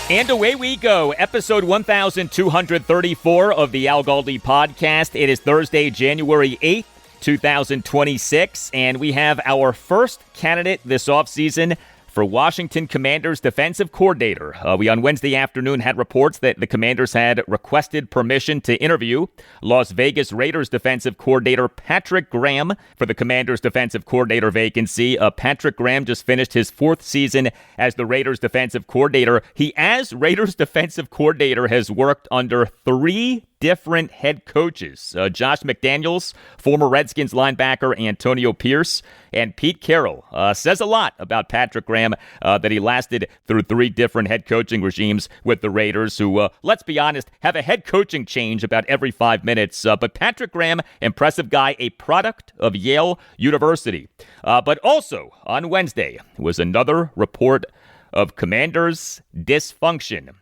And away we go. Episode 1234 of the Al Galdi podcast. It is Thursday, January 8th, 2026, and we have our first candidate this offseason for Washington Commanders defensive coordinator. We on Wednesday afternoon had reports that the Commanders had requested permission to interview Las Vegas Raiders defensive coordinator Patrick Graham for the Commanders defensive coordinator vacancy. Patrick Graham just finished his fourth season as the Raiders defensive coordinator. He, as Raiders defensive coordinator, has worked under three different head coaches. Josh McDaniels, former Redskins linebacker Antonio Pierce, and Pete Carroll. Says a lot about Patrick Graham that he lasted through three different head coaching regimes with the Raiders, who, let's be honest, have a head coaching change about every 5 minutes. But Patrick Graham, impressive guy, a product of Yale University. But also on Wednesday was another report of Commanders dysfunction.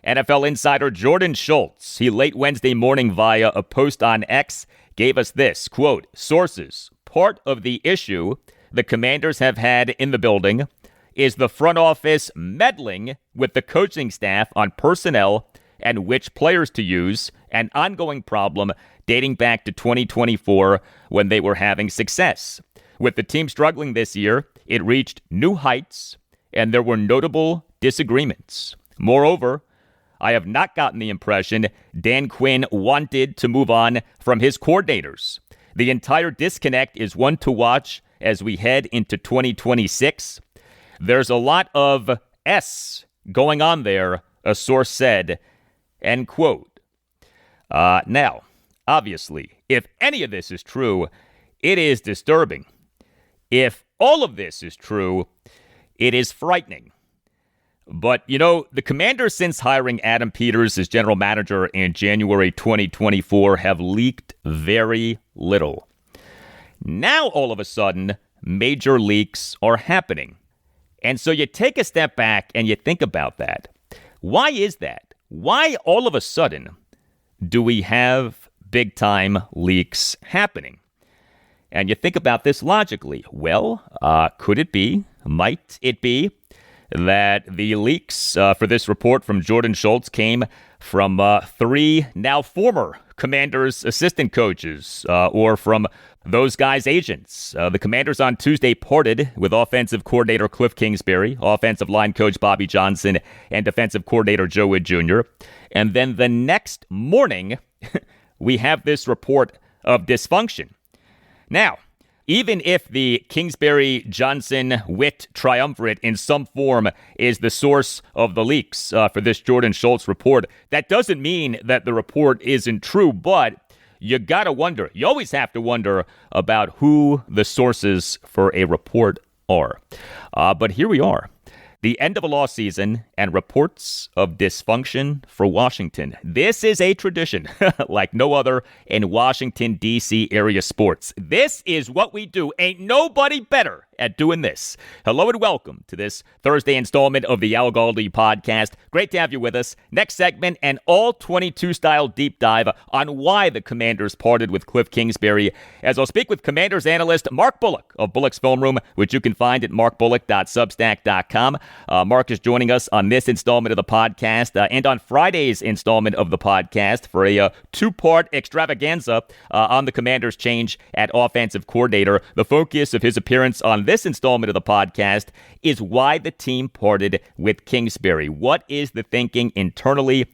NFL insider Jordan Schultz, he late Wednesday morning via a post on X, gave us this, quote, sources, part of the issue the Commanders have had in the building is the front office meddling with the coaching staff on personnel and which players to use, an ongoing problem dating back to 2024 when they were having success. With the team struggling this year, it reached new heights and there were notable disagreements. Moreover, I have not gotten the impression Dan Quinn wanted to move on from his coordinators. The entire disconnect is one to watch as we head into 2026. There's a lot of S going on there, a source said, end quote. Now, obviously, if any of this is true, it is disturbing. If all of this is true, it is frightening. But, you know, the Commanders, since hiring Adam Peters as general manager in January 2024, have leaked very little. Now, all of a sudden, major leaks are happening. And so you take a step back and you think about that. Why is that? Why all of a sudden do we have big-time leaks happening? And you think about this logically. Well, could it be, might it be, that the leaks for this report from Jordan Schultz came from three now former Commanders assistant coaches or from those guys' agents. The Commanders on Tuesday parted with offensive coordinator Kliff Kingsbury, offensive line coach Bobby Johnson, and defensive coordinator Joe Wood Jr. And then the next morning, we have this report of dysfunction. Now, even if the Kingsbury-Johnson-Witt triumvirate in some form is the source of the leaks for this Jordan Schultz report, that doesn't mean that the report isn't true, but you gotta wonder, you always have to wonder about who the sources for a report are. But here we are. The end of a lost season and reports of dysfunction for Washington. This is a tradition like no other in Washington, D.C. area sports. This is what we do. Ain't nobody better at doing this. Hello and welcome to this Thursday installment of the Al Galdi podcast. Great to have you with us. Next segment, an all-22 style deep dive on why the Commanders parted with Kliff Kingsbury, as I'll speak with Commanders analyst Mark Bullock of Bullock's Film Room, which you can find at markbullock.substack.com. Mark is joining us on this installment of the podcast and on Friday's installment of the podcast for a two-part extravaganza on the Commanders' change at offensive coordinator. The focus of his appearance on this installment of the podcast is why the team parted with Kingsbury. What is the thinking internally?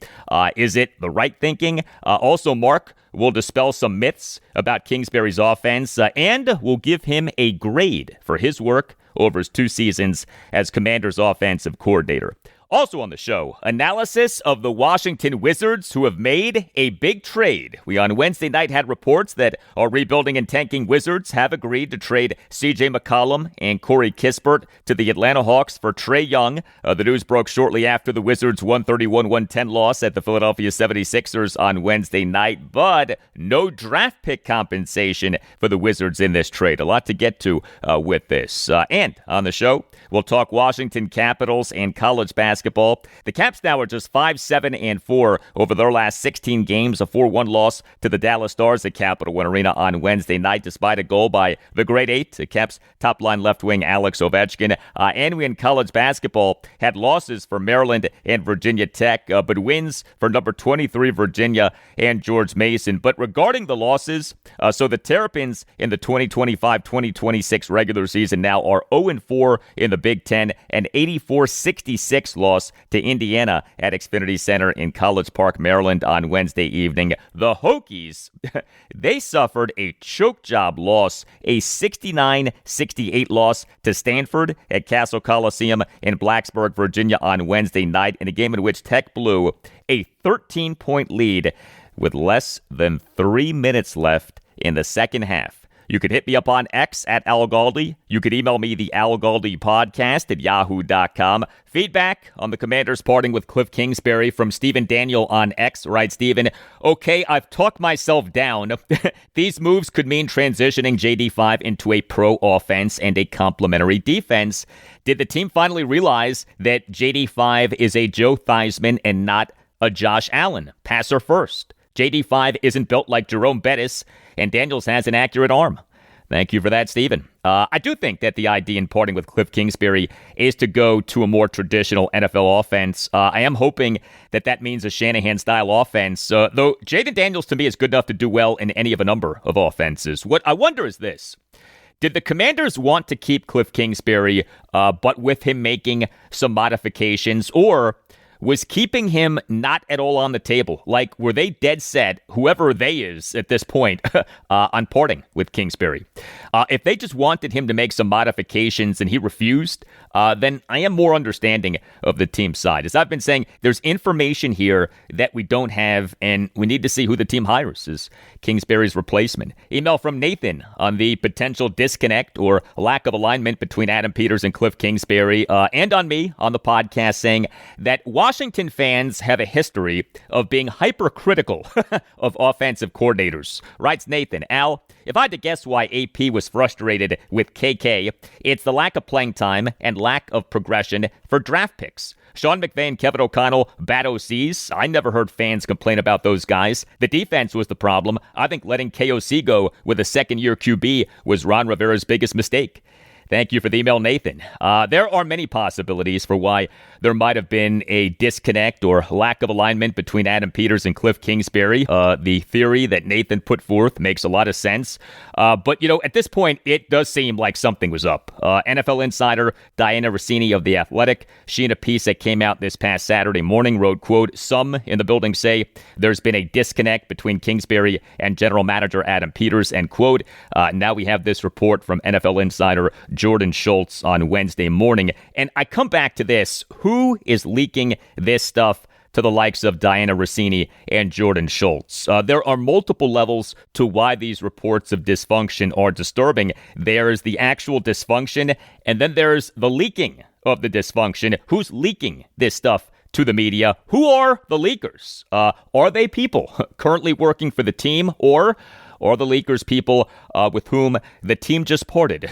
Is it the right thinking? Also, Mark will dispel some myths about Kingsbury's offense and will give him a grade for his work over his 2 seasons as Commanders' offensive coordinator. Also on the show, analysis of the Washington Wizards, who have made a big trade. We on Wednesday night had reports that our rebuilding and tanking Wizards have agreed to trade C.J. McCollum and Corey Kispert to the Atlanta Hawks for Trae Young. The news broke shortly after the Wizards' 131-110 loss at the Philadelphia 76ers on Wednesday night, but no draft pick compensation for the Wizards in this trade. A lot to get to with this. And on the show, we'll talk Washington Capitals and college basketball basketball. The Caps now are just 5-7-4 over their last 16 games, a 4-1 loss to the Dallas Stars at Capital One Arena on Wednesday night, despite a goal by the Great Eight. The Caps top-line left wing Alex Ovechkin. And we in college basketball had losses for Maryland and Virginia Tech, but wins for number 23 Virginia and George Mason. But regarding the losses, so the Terrapins in the 2025-2026 regular season now are 0-4 in the Big Ten, an 84-66 loss to Indiana at Xfinity Center in College Park, Maryland on Wednesday evening. The Hokies, they suffered a choke job loss, a 69-68 loss to Stanford at Castle Coliseum in Blacksburg, Virginia on Wednesday night, in a game in which Tech blew a 13-point lead with less than 3 minutes left in the second half. You could hit me up on X at Al Galdi. You could email me, the Al Galdi podcast at yahoo.com. Feedback on the Commanders parting with Kliff Kingsbury from Stephen Daniel on X. Right, Stephen? Okay, I've talked myself down. These moves could mean transitioning JD5 into a pro offense and a complementary defense. Did the team finally realize that JD5 is a Joe Theismann and not a Josh Allen? Passer first. JD5 isn't built like Jerome Bettis, and Daniels has an accurate arm. Thank you for that, Stephen. I do think that the idea in parting with Kliff Kingsbury is to go to a more traditional NFL offense. I am hoping that that means a Shanahan-style offense, though Jaden Daniels to me is good enough to do well in any of a number of offenses. What I wonder is this. Did the Commanders want to keep Kliff Kingsbury, but with him making some modifications, or was keeping him not at all on the table? Like, were they dead set, whoever they is at this point, on parting with Kingsbury? If they just wanted him to make some modifications and he refused, then I am more understanding of the team side. As I've been saying, there's information here that we don't have, and we need to see who the team hires as Kingsbury's replacement. Email from Nathan on the potential disconnect or lack of alignment between Adam Peters and Kliff Kingsbury, and on me on the podcast, saying that Washington fans have a history of being hypercritical of offensive coordinators. Writes Nathan, Al, if I had to guess why AP was frustrated with KK, it's the lack of playing time and lack of progression for draft picks. Sean McVay and Kevin O'Connell, bad OCs. I never heard fans complain about those guys. The defense was the problem. I think letting KOC go with a second-year QB was Ron Rivera's biggest mistake. Thank you for the email, Nathan. There are many possibilities for why there might have been a disconnect or lack of alignment between Adam Peters and Kliff Kingsbury. The theory that Nathan put forth makes a lot of sense. But, at this point, it does seem like something was up. NFL insider Diana Rossini of The Athletic, she in a piece that came out this past Saturday morning wrote, quote, some in the building say there's been a disconnect between Kingsbury and general manager Adam Peters, end quote. Now we have this report from NFL insider Jordan Schultz on Wednesday morning. And I come back to this. Who is leaking this stuff to the likes of Diana Rossini and Jordan Schultz? There are multiple levels to why these reports of dysfunction are disturbing. There's the actual dysfunction, and then there's the leaking of the dysfunction. Who's leaking this stuff to the media? Who are the leakers? Are they people currently working for the team, or the leakers people with whom the team just parted?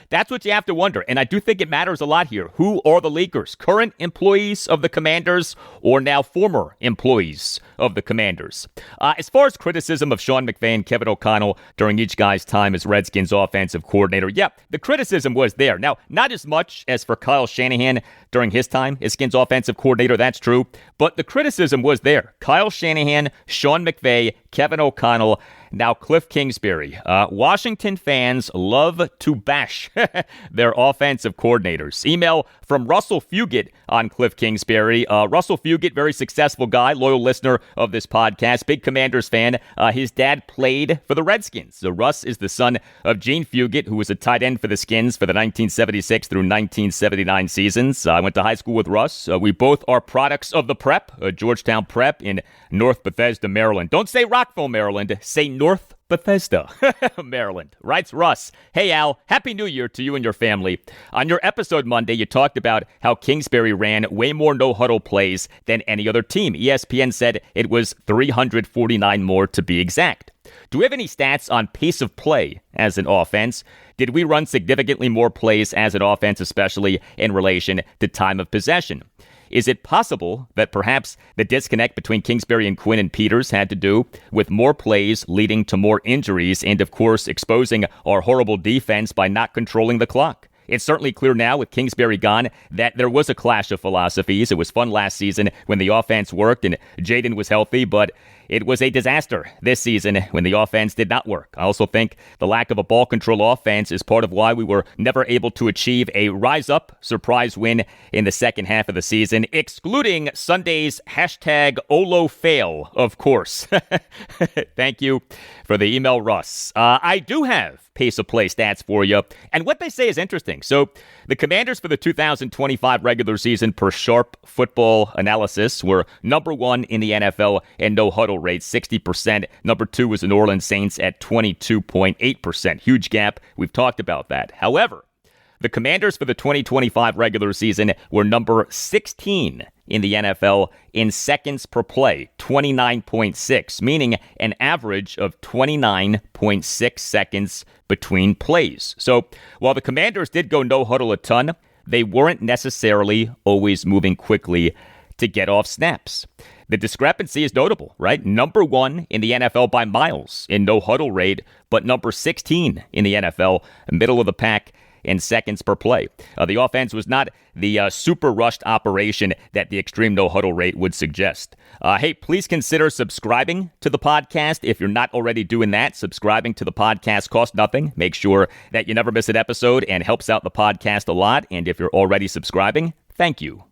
That's what you have to wonder. And I do think it matters a lot here. Who are the leakers? Current employees of the Commanders or now former employees of the Commanders? As far as criticism of Sean McVay and Kevin O'Connell during each guy's time as Redskins offensive coordinator, yeah, the criticism was there. Now, not as much as for Kyle Shanahan during his time as Skins offensive coordinator, that's true. But the criticism was there. Kyle Shanahan, Sean McVay, Kevin O'Connell, now Kliff Kingsbury. Washington fans love to bash their offensive coordinators. Email from Russell Fugit on Kliff Kingsbury. Russell Fugit, very successful guy, loyal listener of this podcast, big Commanders fan. His dad played for the Redskins. So Russ is the son of Gene Fugit, who was a tight end for the Skins for the 1976 through 1979 seasons. I went to high school with Russ. We both are products of the Prep, Georgetown Prep in North Bethesda, Maryland. Don't say Rockville, Maryland. Say North Bethesda, Maryland. Writes Russ, hey Al, Happy New Year to you and your family. On your episode Monday, you talked about how Kingsbury ran way more no-huddle plays than any other team. ESPN said it was 349 more to be exact. Do we have any stats on pace of play as an offense? Did we run significantly more plays as an offense, especially in relation to time of possession? Is it possible that perhaps the disconnect between Kingsbury and Quinn and Peters had to do with more plays leading to more injuries and, of course, exposing our horrible defense by not controlling the clock? It's certainly clear now with Kingsbury gone that there was a clash of philosophies. It was fun last season when the offense worked and Jaden was healthy, but it was a disaster this season when the offense did not work. I also think the lack of a ball control offense is part of why we were never able to achieve a rise-up surprise win in the second half of the season, excluding Sunday's #OLOFail, of course. Thank you for the email, Russ. I do have pace of play stats for you, and what they say is interesting. So the Commanders for the 2025 regular season per Sharp Football Analysis were number 1 in the NFL in no-huddle rate, 60%. Number 2 was the New Orleans Saints at 22.8%. Huge gap. We've talked about that. However, the Commanders for the 2025 regular season were number 16 in the NFL in seconds per play, 29.6, meaning an average of 29.6 seconds between plays. So while the Commanders did go no huddle a ton, they weren't necessarily always moving quickly to get off snaps. The discrepancy is notable, right? Number 1 in the NFL by miles in no huddle rate, but number 16 in the NFL, middle of the pack in seconds per play. The offense was not the super rushed operation that the extreme no-huddle rate would suggest. Hey, please consider subscribing to the podcast. If you're not already doing that, subscribing to the podcast costs nothing. Make sure that you never miss an episode and helps out the podcast a lot. And if you're already subscribing, thank you.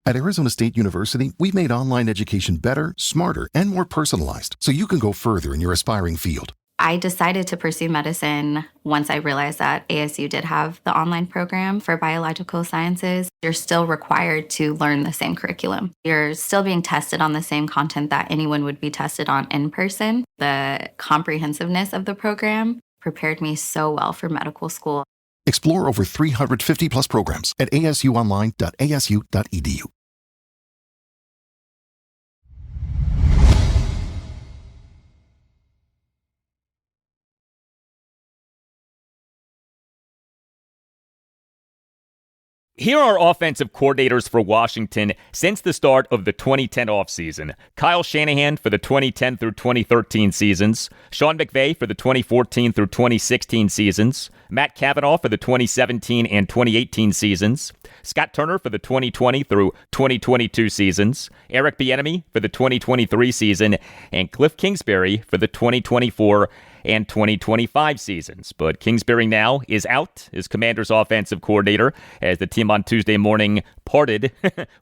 At Arizona State University, we've made online education better, smarter, and more personalized so you can go further in your aspiring field. I decided to pursue medicine once I realized that ASU did have the online program for biological sciences. You're still required to learn the same curriculum. You're still being tested on the same content that anyone would be tested on in person. The comprehensiveness of the program prepared me so well for medical school. Explore over 350 plus programs at asuonline.asu.edu. Here are offensive coordinators for Washington since the start of the 2010 offseason. Kyle Shanahan for the 2010 through 2013 seasons, Sean McVay for the 2014 through 2016 seasons, Matt Cavanaugh for the 2017 and 2018 seasons, Scott Turner for the 2020 through 2022 seasons, Eric Bieniemy for the 2023 season, and Kliff Kingsbury for the 2024 and 2025 seasons. But Kingsbury now is out as Commanders offensive coordinator as the team on Tuesday morning parted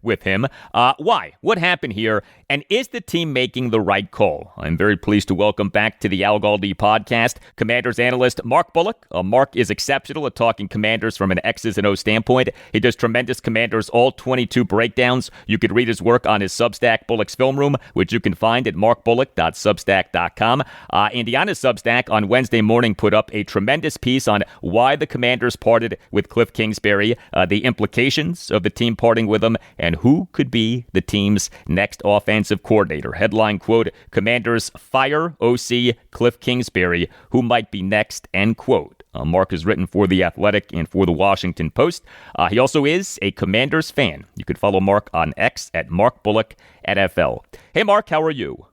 with him. Why? What happened here? And is the team making the right call? I'm very pleased to welcome back to the Al Galdi podcast Commanders analyst Mark Bullock. Mark is exceptional at talking Commanders from an X's and O's standpoint. He does tremendous Commanders all 22 breakdowns. You could read his work on his Substack, Bullock's Film Room, which you can find at markbullock.substack.com. And on his Substack on Wednesday morning put up a tremendous piece on why the Commanders parted with Kliff Kingsbury, the implications of the team parting with him, and who could be the team's next offensive coordinator. Headline quote, Commanders fire OC Kliff Kingsbury, who might be next, end quote. Mark has written for The Athletic and for The Washington Post. He also is a Commanders fan. You can follow Mark on X at Mark Bullock NFL. Hey, Mark, how are you?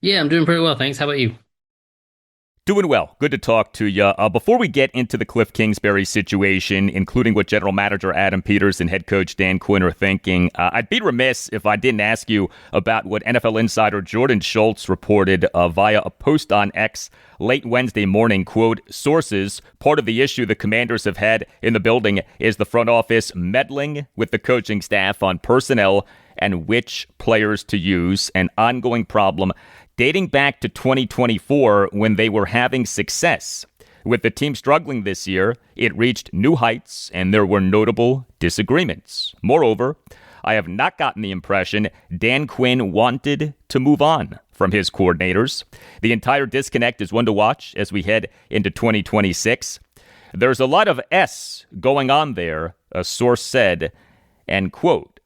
Yeah, I'm doing pretty well, thanks. How about you? Doing well. Good to talk to you. Before we get into the Kliff Kingsbury situation, including what General Manager Adam Peters and head coach Dan Quinn are thinking, I'd be remiss if I didn't ask you about what NFL insider Jordan Schultz reported via a post on X late Wednesday morning. Quote, sources, part of the issue the Commanders have had in the building is the front office meddling with the coaching staff on personnel and which players to use, an ongoing problem dating back to 2024 when they were having success. With the team struggling this year, it reached new heights and there were notable disagreements. Moreover, I have not gotten the impression Dan Quinn wanted to move on from his coordinators. The entire disconnect is one to watch as we head into 2026. There's a lot of S going on there, a source said, end quote.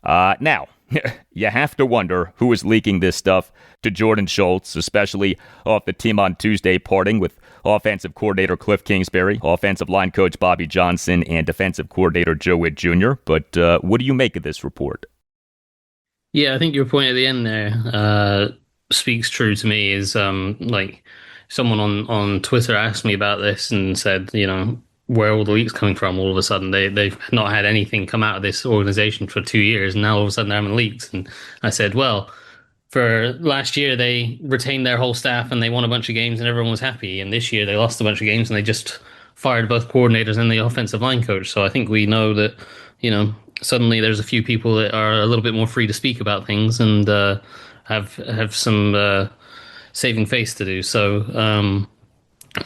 Now, you have to wonder who is leaking this stuff to Jordan Schultz, especially off the team on Tuesday parting with offensive coordinator Kliff Kingsbury, offensive line coach Bobby Johnson, and defensive coordinator Joe Witt Jr. But what do you make of this report? Yeah, I think your point at the end there speaks true to me. Is like someone on Twitter asked me about this and said, where are all the leaks coming from? All of a sudden, they've not had anything come out of this organization for 2 years, and now all of a sudden they're having leaks. And I said, well, for last year they retained their whole staff and they won a bunch of games and everyone was happy. And this year they lost a bunch of games and they just fired both coordinators and the offensive line coach. So I think we know that, suddenly there's a few people that are a little bit more free to speak about things and have some saving face to do. So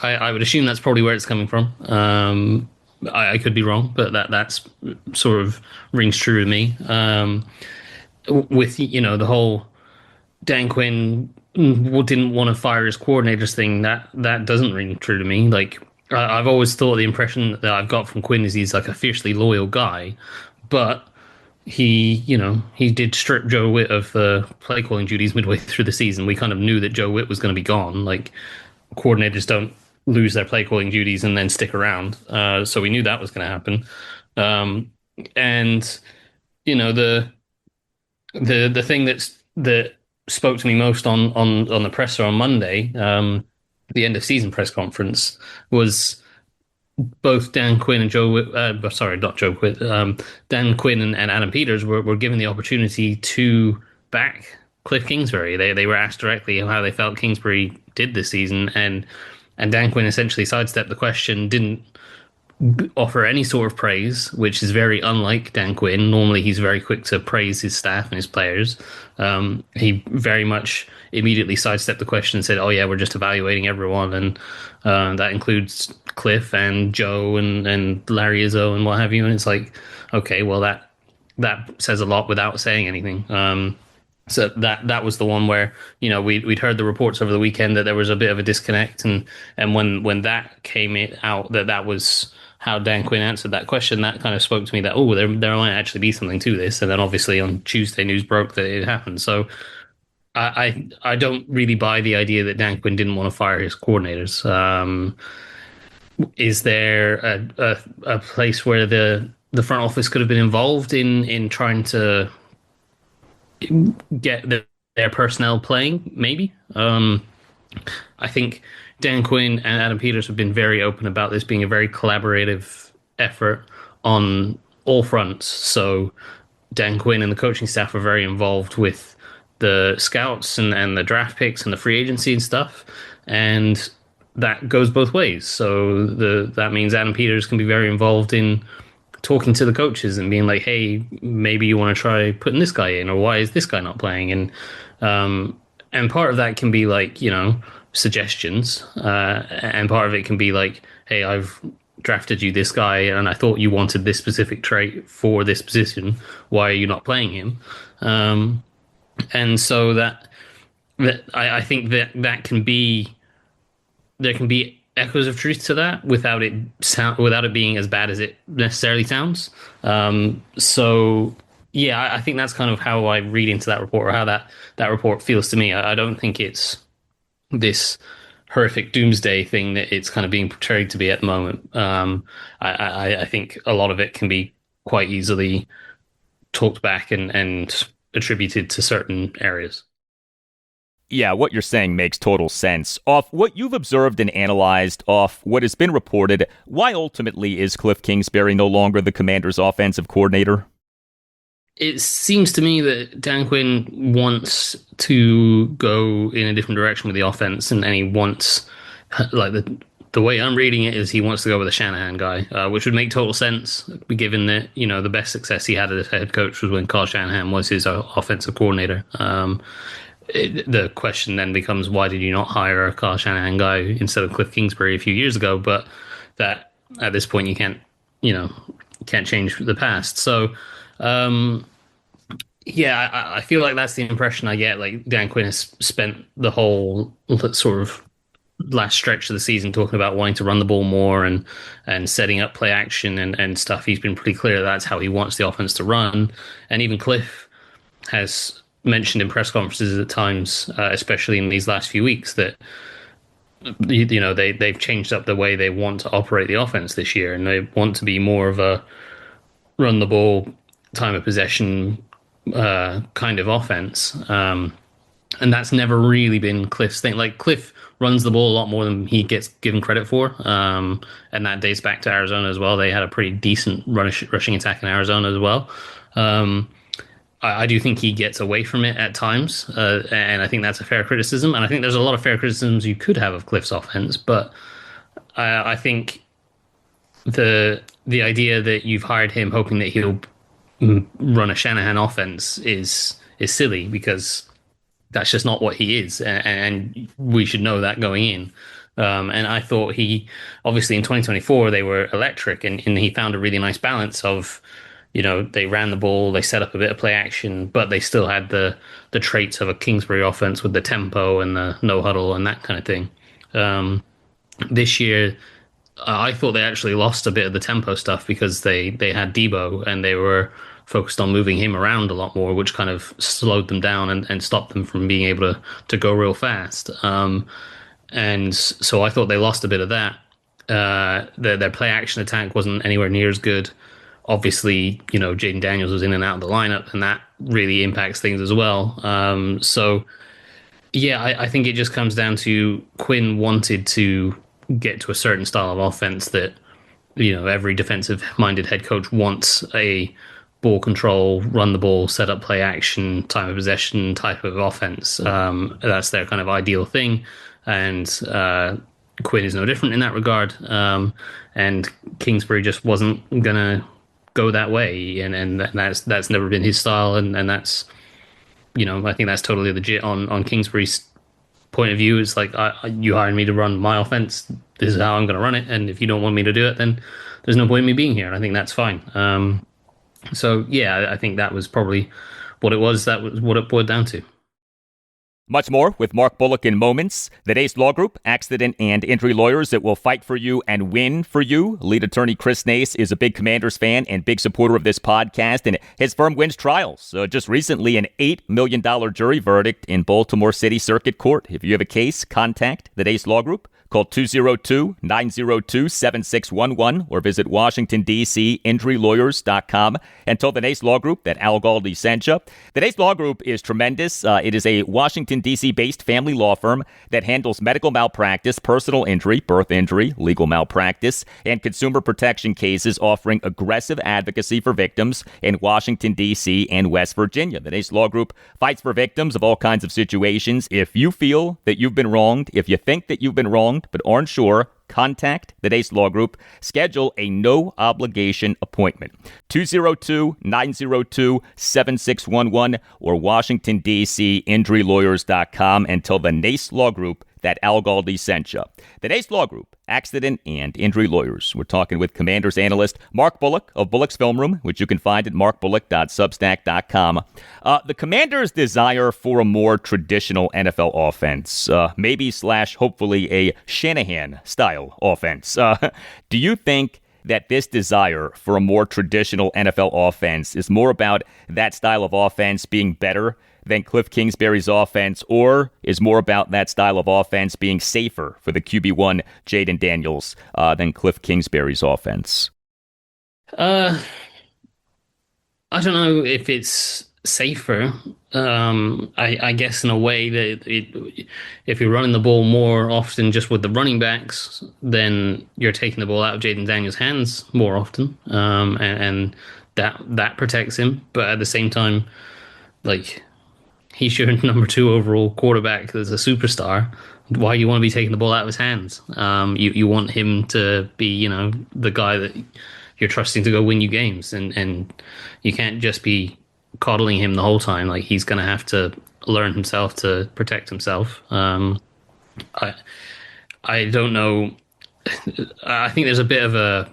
I would assume that's probably where it's coming from. I could be wrong, but that's sort of rings true to me. With the whole Dan Quinn didn't want to fire his coordinators thing, that doesn't ring true to me. Like I've always thought the impression that I've got from Quinn is he's like a fiercely loyal guy, but he did strip Joe Witt of the play calling duties midway through the season. We kind of knew that Joe Witt was going to be gone. Like coordinators don't lose their play calling duties and then stick around. So we knew that was going to happen. And the thing that spoke to me most on the presser on Monday, the end of season press conference, was both Dan Quinn and Dan Quinn and Adam Peters were given the opportunity to back Kliff Kingsbury. They were asked directly how they felt Kingsbury did this season, and Dan Quinn essentially sidestepped the question, didn't offer any sort of praise, which is very unlike Dan Quinn. Normally, he's very quick to praise his staff and his players. He very much immediately sidestepped the question and said, "Oh yeah, we're just evaluating everyone," and that includes Kliff and Joe and Larry Izzo and what have you. And it's like, okay, well that says a lot without saying anything. So that was the one where we'd heard the reports over the weekend that there was a bit of a disconnect, and when that came out that was how Dan Quinn answered that question, that kind of spoke to me that there might actually be something to this. And then obviously on Tuesday news broke that it happened. So I don't really buy the idea that Dan Quinn didn't want to fire his coordinators. Is there a place where the front office could have been involved in trying to get their personnel playing? Maybe. I think Dan Quinn and Adam Peters have been very open about this being a very collaborative effort on all fronts. So Dan Quinn and the coaching staff are very involved with the scouts and the draft picks and the free agency and stuff. And that goes both ways. So that means Adam Peters can be very involved in talking to the coaches and being like, hey, maybe you want to try putting this guy in, or why is this guy not playing? And part of that can be like, suggestions. And part of it can be like, hey, I've drafted you this guy and I thought you wanted this specific trait for this position. Why are you not playing him? And so that I think that can be, there can be echoes of truth to that without it being as bad as it necessarily sounds. So yeah, I think that's kind of how I read into that report, or how that report feels to me. I don't think it's this horrific doomsday thing that it's kind of being portrayed to be at the moment. I think a lot of it can be quite easily talked back and attributed to certain areas. Yeah, what you're saying makes total sense. Off what you've observed and analyzed, off what has been reported, why ultimately is Kliff Kingsbury no longer the Commanders' offensive coordinator? It seems to me that Dan Quinn wants to go in a different direction with the offense, and he wants, like the way I'm reading it is he wants to go with a Shanahan guy, which would make total sense, given that the best success he had as a head coach was when Kyle Shanahan was his offensive coordinator. The question then becomes, why did you not hire a Kyle Shanahan guy instead of Kliff Kingsbury a few years ago? But that at this point you can't change the past. So. Yeah, I feel like that's the impression I get. Like Dan Quinn has spent the whole sort of last stretch of the season talking about wanting to run the ball more and setting up play action and stuff. He's been pretty clear that's how he wants the offense to run. And even Kliff has mentioned in press conferences at times, especially in these last few weeks, that they've changed up the way they want to operate the offense this year, and they want to be more of a run the ball, time of possession kind of offense. And that's never really been Kliff's thing. Like, Kliff runs the ball a lot more than he gets given credit for. And that dates back to Arizona as well. They had a pretty decent rushing attack in Arizona as well. I do think he gets away from it at times, and I think that's a fair criticism. And I think there's a lot of fair criticisms you could have of Kliff's offense, but I think the idea that you've hired him hoping that he'll run a Shanahan offense is silly, because that's just not what he is, and we should know that going in. And I thought he, obviously in 2024, they were electric, and he found a really nice balance of, they ran the ball, they set up a bit of play action, but they still had the traits of a Kingsbury offense with the tempo and the no huddle and that kind of thing. This year, I thought they actually lost a bit of the tempo stuff because they had Debo, and they were focused on moving him around a lot more, which kind of slowed them down and stopped them from being able to go real fast. And so I thought they lost a bit of that. Their play action attack wasn't anywhere near as good. Obviously, Jaden Daniels was in and out of the lineup, and that really impacts things as well. So, yeah, I think it just comes down to Quinn wanted to get to a certain style of offense that, every defensive-minded head coach wants: a ball control, run the ball, set up play action, time of possession type of offense. That's their kind of ideal thing. And Quinn is no different in that regard. And Kingsbury just wasn't going to go that way. And that's never been his style. And that's, I think that's totally legit on Kingsbury's point of view. It's like, you hired me to run my offense. This is how I'm going to run it. And if you don't want me to do it, then there's no point in me being here. And I think that's fine. So, yeah, I think that was probably what it was. That was what it boiled down to. Much more with Mark Bullock in moments. The Nace Law Group, accident and injury lawyers that will fight for you and win for you. Lead attorney Chris Nace is a big Commanders fan and big supporter of this podcast, and his firm wins trials. Just recently, an $8 million jury verdict in Baltimore City Circuit Court. If you have a case, contact the Nace Law Group. Call 202-902-7611 or visit WashingtonDCInjuryLawyers.com and tell the Nace Law Group that Al Galdi sent you. The Nace Law Group is tremendous. It is a Washington, D.C.-based family law firm that handles medical malpractice, personal injury, birth injury, legal malpractice, and consumer protection cases, offering aggressive advocacy for victims in Washington, D.C. and West Virginia. The Nace Law Group fights for victims of all kinds of situations. If you feel that you've been wronged, if you think that you've been wronged, but aren't sure, contact the Nace Law Group. Schedule a no-obligation appointment. 202-902-7611 or WashingtonDCInjuryLawyers.com and tell the Nace Law Group that Al Galdi sent you. The Nace Law Group, accident and injury lawyers. We're talking with Commanders analyst Mark Bullock of Bullock's Film Room, which you can find at markbullock.substack.com. The Commanders' desire for a more traditional NFL offense, maybe/hopefully a Shanahan-style offense. Do you think that this desire for a more traditional NFL offense is more about that style of offense being better than Kliff Kingsbury's offense, or is more about that style of offense being safer for the QB1 Jaden Daniels than Kliff Kingsbury's offense? I don't know if it's safer. I guess in a way that if you're running the ball more often just with the running backs, then you're taking the ball out of Jaden Daniels' hands more often, and that protects him. But at the same time, like, he's your number 2 overall quarterback that's a superstar. Why do you want to be taking the ball out of his hands? You want him to be, the guy that you're trusting to go win you games, and you can't just be coddling him the whole time. Like, he's going to have to learn himself to protect himself. I don't know. I think there's a bit of a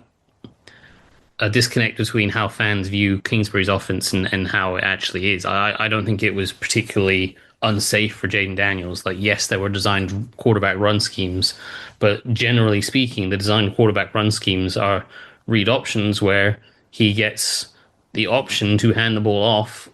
disconnect between how fans view Kingsbury's offense and how it actually is. I don't think it was particularly unsafe for Jaden Daniels. Like, yes, there were designed quarterback run schemes, but generally speaking, the designed quarterback run schemes are read options where he gets the option to hand the ball off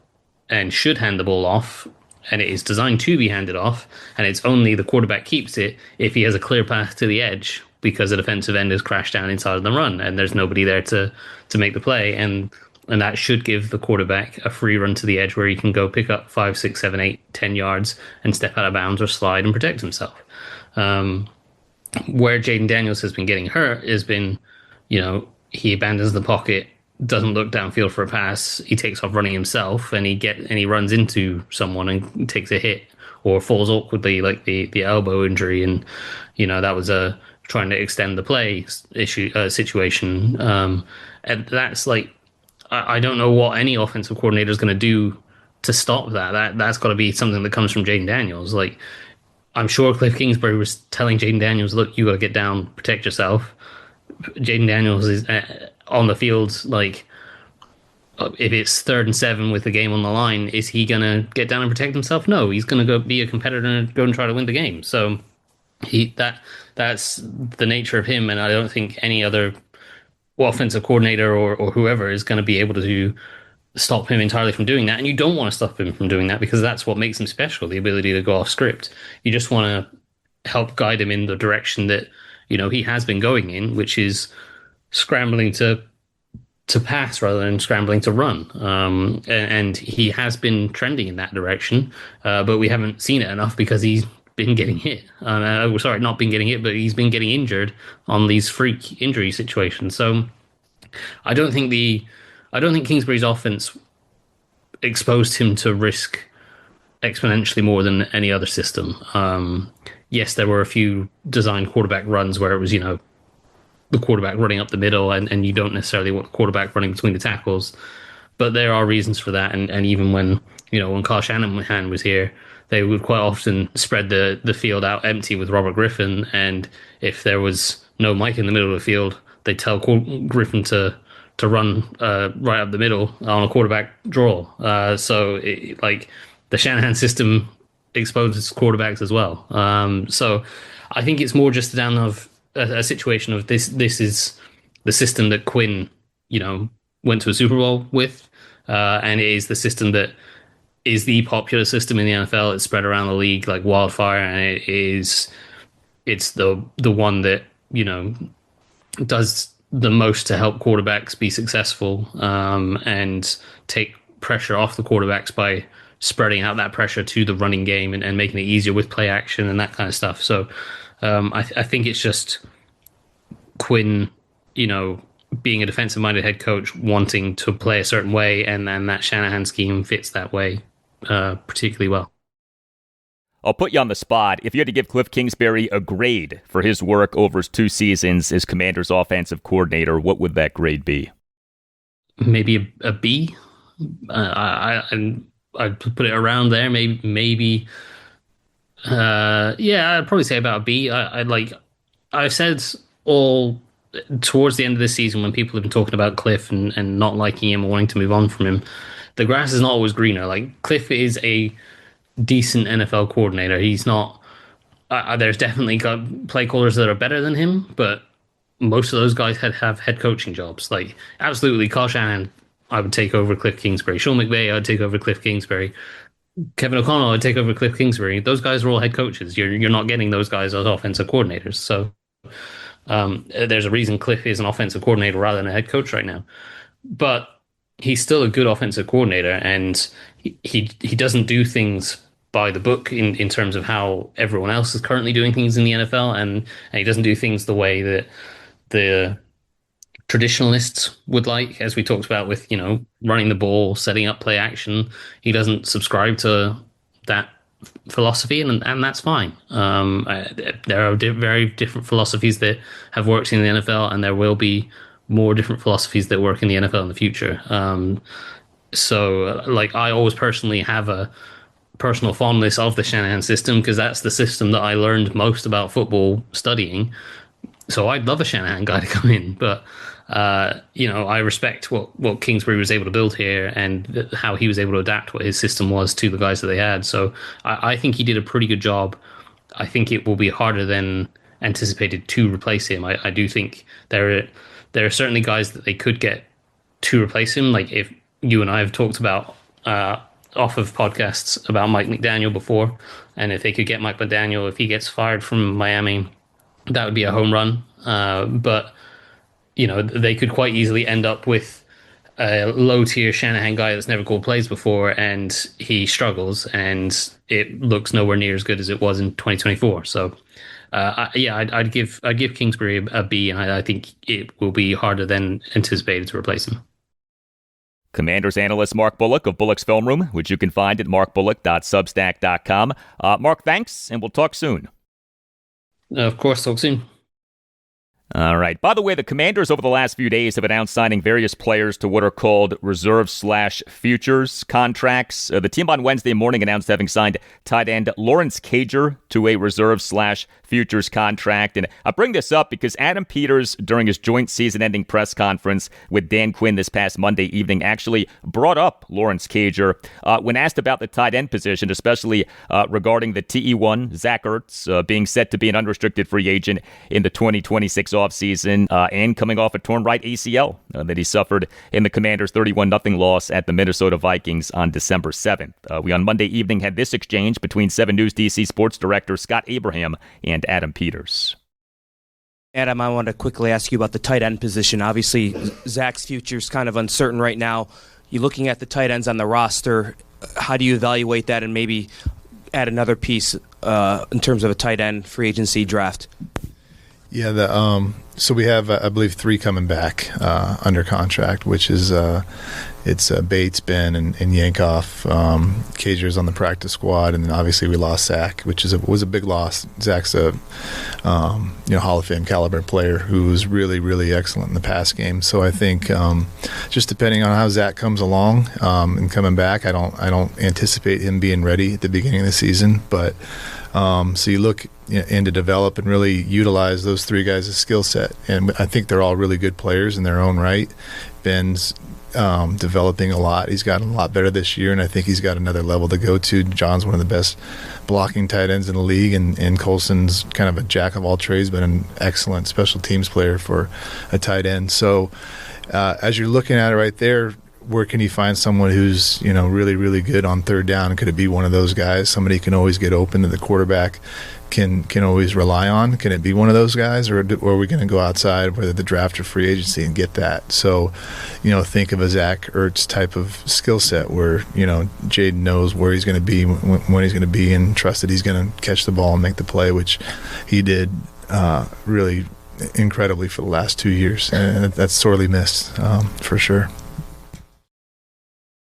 and should hand the ball off and it is designed to be handed off, and it's only the quarterback keeps it if he has a clear path to the edge because the defensive end has crashed down inside of the run and there's nobody there to make the play, and that should give the quarterback a free run to the edge where he can go pick up 5, 6, 7, 8, 10 yards and step out of bounds or slide and protect himself. Where Jaden Daniels has been getting hurt has been, he abandons the pocket, doesn't look downfield for a pass, he takes off running himself, and he runs into someone and takes a hit or falls awkwardly, like the elbow injury, and that was a trying to extend the play situation, and that's like, I don't know what any offensive coordinator is going to do to stop that. That's got to be something that comes from Jaden Daniels. Like, I'm sure Kliff Kingsbury was telling Jaden Daniels, look, you got to get down, protect yourself. Jaden Daniels is on the field, like, if it's 3rd and 7 with the game on the line, is he going to get down and protect himself? No, he's going to go be a competitor and go and try to win the game. So that's the nature of him, and I don't think any other offensive coordinator or whoever is going to be able to stop him entirely from doing that. And you don't want to stop him from doing that because that's what makes him special, the ability to go off script. You just want to help guide him in the direction that he has been going in, which is scrambling to pass rather than scrambling to run. And he has been trending in that direction, but we haven't seen it enough because he's been getting hit. Sorry, not been getting hit, but he's been getting injured on these freak injury situations. So I don't think Kingsbury's offense exposed him to risk exponentially more than any other system. Yes, there were a few designed quarterback runs where it was, the quarterback running up the middle, and you don't necessarily want the quarterback running between the tackles. But there are reasons for that, and even when Kyle Shanahan was here, they would quite often spread the field out empty with Robert Griffin, and if there was no Mike in the middle of the field, they'd tell Griffin to run right up the middle on a quarterback draw. So the Shanahan system exposes quarterbacks as well. So I think it's more just down of a situation of this is the system that Quinn, went to a Super Bowl with, and it is the system that is the popular system in the NFL. It's spread around the league like wildfire, and it's the one that does the most to help quarterbacks be successful, and take pressure off the quarterbacks by spreading out that pressure to the running game and making it easier with play action and that kind of stuff. So I think it's just Quinn, being a defensive-minded head coach, wanting to play a certain way, and then that Shanahan scheme fits that way particularly well. I'll put you on the spot. If you had to give Kliff Kingsbury a grade for his work over his 2 seasons as Commanders' offensive coordinator, what would that grade be? Maybe a B. I'd put it around there. Maybe. I'd probably say about a B. I've said all towards the end of this season when people have been talking about Kliff and not liking him or wanting to move on from him, the grass is not always greener. Like, Kliff is a decent NFL coordinator. He's not. There's definitely got play callers that are better than him, but most of those guys have head coaching jobs. Like, absolutely, Kyle Shanahan, I would take over Kliff Kingsbury. Sean McVay, I would take over Kliff Kingsbury. Kevin O'Connell, I would take over Kliff Kingsbury. Those guys are all head coaches. You're not getting those guys as offensive coordinators. So there's a reason Kliff is an offensive coordinator rather than a head coach right now. But he's still a good offensive coordinator, and he doesn't do things by the book in terms of how everyone else is currently doing things in the NFL, and he doesn't do things the way that the traditionalists would like, as we talked about with, running the ball, setting up play action. He doesn't subscribe to that philosophy, and that's fine. There are very different philosophies that have worked in the NFL, and there will be more different philosophies that work in the NFL in the future. So I always personally have a personal fondness of the Shanahan system because that's the system that I learned most about football studying. So I'd love a Shanahan guy to come in, but I respect what Kingsbury was able to build here and how he was able to adapt what his system was to the guys that they had. So I think he did a pretty good job. I think it will be harder than anticipated to replace him. I do think there are certainly guys that they could get to replace him. Like, if you and I have talked about off of podcasts about Mike McDaniel before, and if they could get Mike McDaniel, if he gets fired from Miami, that would be a home run. But they could quite easily end up with a low-tier Shanahan guy that's never called plays before, and he struggles, and it looks nowhere near as good as it was in 2024. So, I'd give Kingsbury a B, and I think it will be harder than anticipated to replace him. Commanders analyst Mark Bullock of Bullock's Film Room, which you can find at markbullock.substack.com. Mark, thanks, and we'll talk soon. Of course, talk soon. All right. By the way, the Commanders over the last few days have announced signing various players to what are called reserve/futures contracts. The team on Wednesday morning announced having signed tight end Lawrence Cager to a reserve/futures contract. And I bring this up because Adam Peters, during his joint season-ending press conference with Dan Quinn this past Monday evening, actually brought up Lawrence Cager when asked about the tight end position, especially regarding the TE1, Zach Ertz, being set to be an unrestricted free agent in the 2026 offseason and coming off a torn right ACL that he suffered in the Commanders' 31-0 loss at the Minnesota Vikings on December 7th. We on Monday evening had this exchange between 7 News DC sports director Scott Abraham and Adam Peters. Adam, I want to quickly ask you about the tight end position. Obviously, Zach's future is kind of uncertain right now. You're looking at the tight ends on the roster. How do you evaluate that and maybe add another piece in terms of a tight end free agency draft? Yeah, so we have, I believe, 3 coming back under contract, which is it's Bates, Ben, and Yankoff. Cager's on the practice squad, and then obviously we lost Zach, which was a big loss. Zach's a Hall of Fame caliber player who was really, really excellent in the pass game. So I think just depending on how Zach comes along and coming back, I don't anticipate him being ready at the beginning of the season, but. So you look and to develop and really utilize those 3 guys' skill set. And I think they're all really good players in their own right. Ben's developing a lot. He's gotten a lot better this year, and I think he's got another level to go to. John's one of the best blocking tight ends in the league, and Colson's kind of a jack of all trades, but an excellent special teams player for a tight end. So as you're looking at it right there, where can you find someone who's really, really good on third down? Could it be one of those guys? Somebody can always get open to the quarterback can always rely on. Can it be one of those guys, or are we going to go outside, whether the draft or free agency, and get that? So, think of a Zach Ertz type of skill set where Jaden knows where he's going to be, when he's going to be, and trust that he's going to catch the ball and make the play, which he did really incredibly for the last 2 years, and that's sorely missed for sure.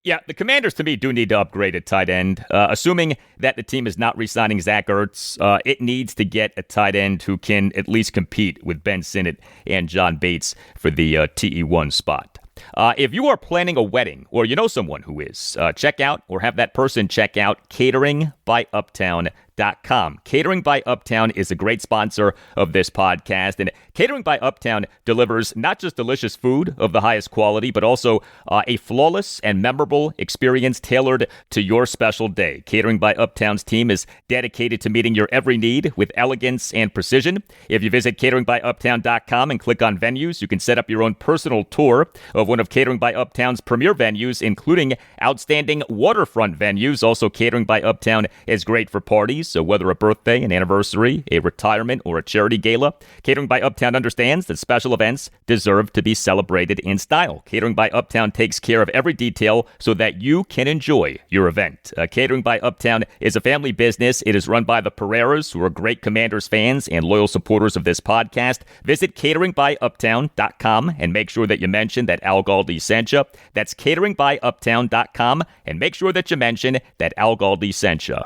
Yeah, the Commanders, to me, do need to upgrade at tight end. Assuming that the team is not re-signing Zach Ertz, it needs to get a tight end who can at least compete with Ben Sinnott and John Bates for the TE1 spot. If you are planning a wedding, or you know someone who is, check out or have that person check out cateringbyuptown.com. Catering by Uptown is a great sponsor of this podcast, and Catering by Uptown delivers not just delicious food of the highest quality, but also a flawless and memorable experience tailored to your special day. Catering by Uptown's team is dedicated to meeting your every need with elegance and precision. If you visit cateringbyuptown.com and click on venues, you can set up your own personal tour of one of Catering by Uptown's premier venues, including outstanding waterfront venues. Also, Catering by Uptown is great for parties. So whether a birthday, an anniversary, a retirement, or a charity gala, Catering by Uptown understands that special events deserve to be celebrated in style. Catering by Uptown takes care of every detail so that you can enjoy your event. Catering by Uptown is a family business. It is run by the Pereiras, who are great Commanders fans and loyal supporters of this podcast. Visit cateringbyuptown.com and make sure that you mention that Al Galdi sent you. That's cateringbyuptown.com and make sure that you mention that Al Galdi sent you.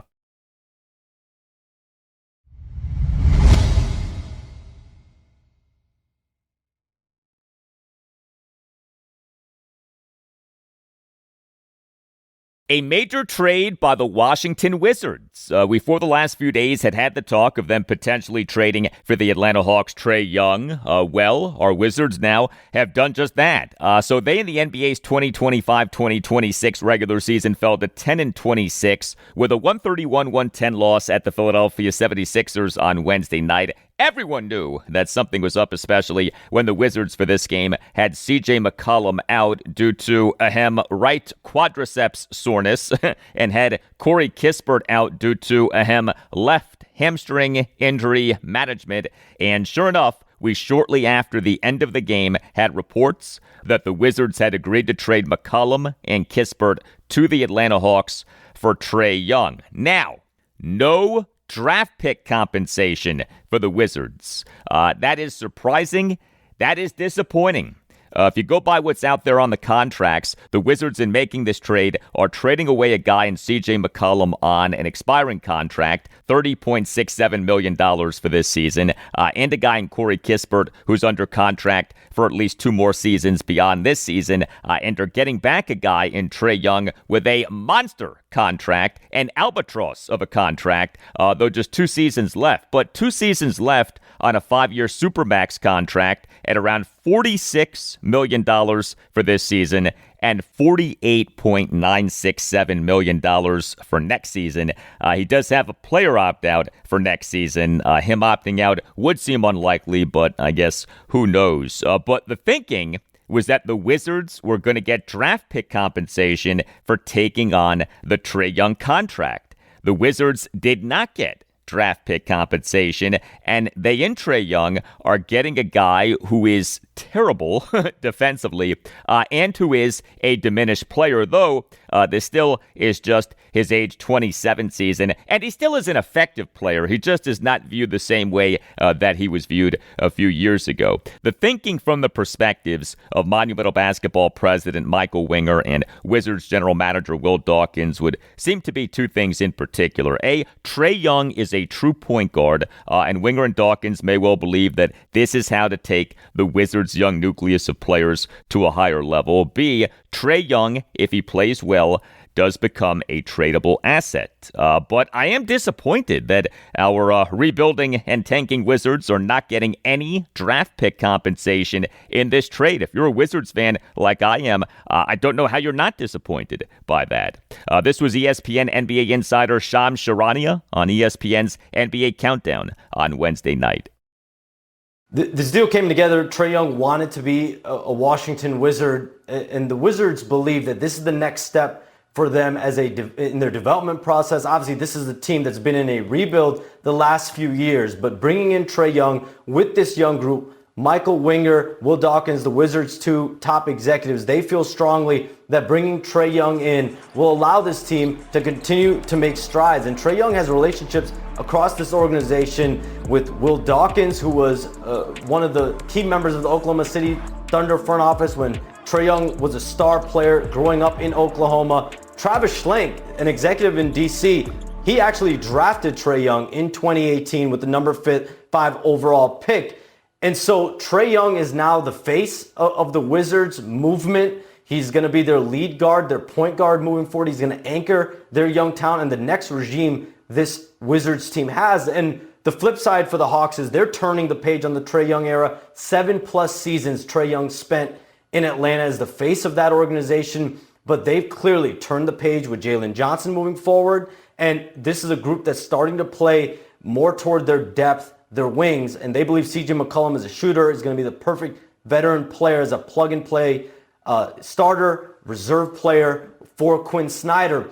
A major trade by the Washington Wizards. We, for the last few days, had the talk of them potentially trading for the Atlanta Hawks' Trae Young. Well, our Wizards now have done just that. So they in the NBA's 2025-2026 regular season fell to 10-26 with a 131-110 loss at the Philadelphia 76ers on Wednesday night. Everyone knew that something was up, especially when the Wizards for this game had C.J. McCollum out due to right quadriceps soreness and had Corey Kispert out due to left hamstring injury management. And sure enough, we shortly after the end of the game had reports that the Wizards had agreed to trade McCollum and Kispert to the Atlanta Hawks for Trae Young. Now, no draft pick compensation for the Wizards. That is surprising. That is disappointing. If you go by what's out there on the contracts, the Wizards in making this trade are trading away a guy in C.J. McCollum on an expiring contract, $30.67 million for this season, and a guy in Corey Kispert who's under contract for at least 2 more seasons beyond this season, and are getting back a guy in Trae Young with a monster contract, an albatross of a contract, though just 2 seasons left. But 2 seasons left on a 5-year Supermax contract at around $46 million for this season and $48.967 million for next season. He does have a player opt-out for next season. Him opting out would seem unlikely, but I guess who knows. But the thinking was that the Wizards were going to get draft pick compensation for taking on the Trae Young contract. The Wizards did not get draft pick compensation, and they in Trae Young are getting a guy who is terrible defensively and who is a diminished player, though this still is just his age 27 season, and he still is an effective player. He just is not viewed the same way that he was viewed a few years ago. The thinking from the perspectives of Monumental Basketball president Michael Winger and Wizards general manager Will Dawkins would seem to be 2 things in particular. A, Trae Young is a true point guard, and Winger and Dawkins may well believe that this is how to take the Wizards' young nucleus of players to a higher level. B, Trae Young, if he plays well, does become a tradable asset. But I am disappointed that our rebuilding and tanking Wizards are not getting any draft pick compensation in this trade. If you're a Wizards fan like I am, I don't know how you're not disappointed by that. This was ESPN NBA insider Shams Charania on ESPN's NBA Countdown on Wednesday night. This deal came together. Trae Young wanted to be a Washington Wizard, and the Wizards believe that this is the next step for them in their development process. Obviously, this is a team that's been in a rebuild the last few years, but bringing in Trae Young with this young group, Michael Winger, Will Dawkins, the Wizards' 2 top executives, they feel strongly that bringing Trae Young in will allow this team to continue to make strides. And Trae Young has relationships across this organization with Will Dawkins, who was one of the key members of the Oklahoma City Thunder front office when Trae Young was a star player growing up in Oklahoma. Travis Schlenk, an executive in D.C., he actually drafted Trae Young in 2018 with the number 5 overall pick. And so Trae Young is now the face of the Wizards movement. He's going to be their lead guard, their point guard moving forward. He's going to anchor their young talent and the next regime this Wizards team has. And the flip side for the Hawks is they're turning the page on the Trae Young era. 7+ seasons Trae Young spent in Atlanta as the face of that organization, but they've clearly turned the page with Jalen Johnson moving forward. And this is a group that's starting to play more toward their depth, their wings, and they believe C.J. McCollum as a shooter is going to be the perfect veteran player as a plug-and-play starter, reserve player for Quinn Snyder.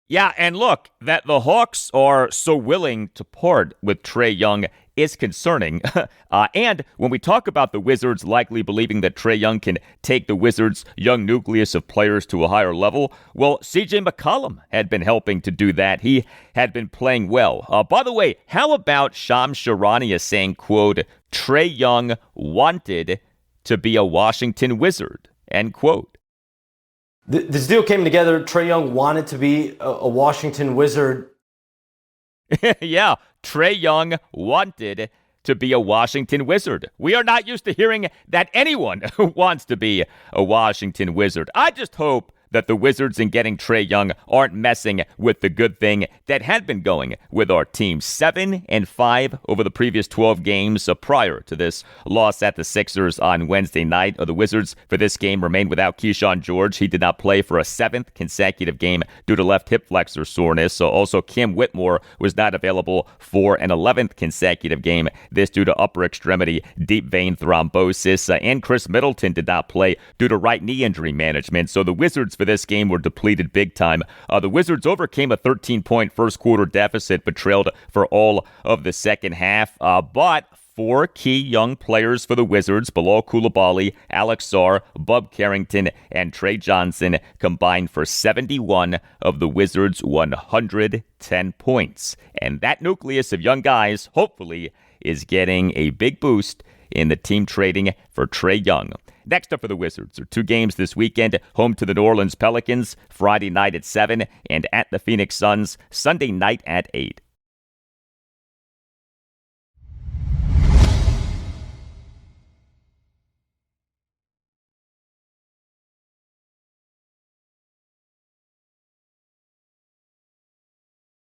Yeah, and look, that the Hawks are so willing to part with Trae Young is concerning. And when we talk about the Wizards likely believing that Trae Young can take the Wizards' young nucleus of players to a higher level, well, C.J. McCollum had been helping to do that. He had been playing well. By the way, how about Shams Charania saying, quote, Trae Young wanted to be a Washington Wizard, end quote. This deal came together. Trae Young wanted to be a Washington Wizard. Yeah, Trae Young wanted to be a Washington Wizard. We are not used to hearing that anyone wants to be a Washington Wizard. I just hope that the Wizards in getting Trae Young aren't messing with the good thing that had been going with our team. 7-5 over the previous 12 games prior to this loss at the Sixers on Wednesday night. The Wizards for this game remained without Keyshawn George. He did not play for a 7th consecutive game due to left hip flexor soreness. Also, Kim Whitmore was not available for an 11th consecutive game. This due to upper extremity deep vein thrombosis. And Chris Middleton did not play due to right knee injury management. So the Wizards for this game were depleted big time. The Wizards overcame a 13-point first quarter deficit, but trailed for all of the second half. But 4 key young players for the Wizards, Bilal Coulibaly, Alex Sarr, Bub Carrington, and Trey Johnson, combined for 71 of the Wizards' 110 points. And that nucleus of young guys, hopefully, is getting a big boost in the team trading for Trae Young. Next up for the Wizards are 2 games this weekend, home to the New Orleans Pelicans, Friday night at 7, and at the Phoenix Suns, Sunday night at 8.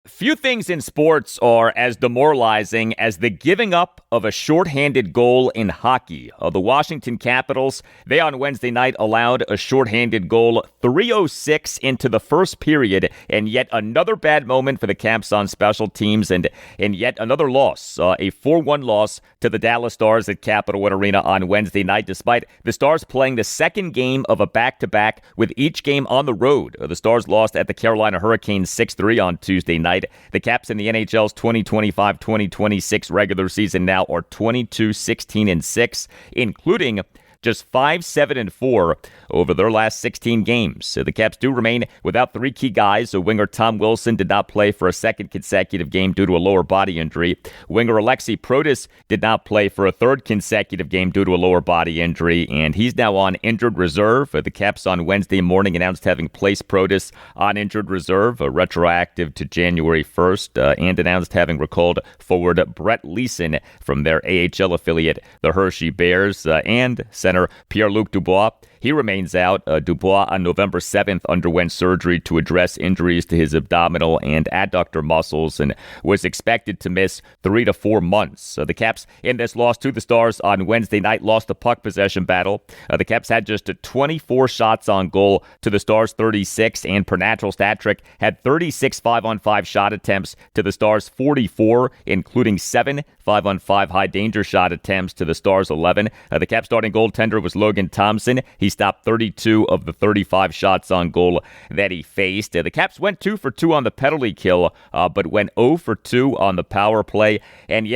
Few things in sports are as demoralizing as the giving up of a shorthanded goal in hockey. The Washington Capitals, they on Wednesday night allowed a shorthanded goal 3:06 into the first period, and yet another bad moment for the Caps on special teams, and yet another loss, a 4-1 loss to the Dallas Stars at Capital One Arena on Wednesday night, despite the Stars playing the second game of a back-to-back with each game on the road. The Stars lost at the Carolina Hurricanes 6-3 on Tuesday night. The Caps in the NHL's 2025-2026 regular season now are 22-16-6, including just 5-7-4 over their last 16 games. So the Caps do remain without 3 key guys. So winger Tom Wilson did not play for a second consecutive game due to a lower body injury. Winger Alexi Protas did not play for a third consecutive game due to a lower body injury, and he's now on injured reserve. The Caps on Wednesday morning announced having placed Protas on injured reserve, retroactive to January 1st, and announced having recalled forward Brett Leeson from their AHL affiliate, the Hershey Bears, and center Pierre-Luc Dubois. He remains out. Dubois on November 7th underwent surgery to address injuries to his abdominal and adductor muscles and was expected to miss 3 to 4 months. The Caps in this loss to the Stars on Wednesday night lost the puck possession battle. The Caps had just 24 shots on goal to the Stars 36, and per natural stat trick had 36 5-on-5 shot attempts to the Stars 44, including 7 5-on-5 high danger shot attempts to the Stars 11. The Caps starting goaltender was Logan Thompson. He stopped 32 of the 35 shots on goal that he faced. The Caps went 2 for 2 on the penalty kill, but went 0 for 2 on the power play. And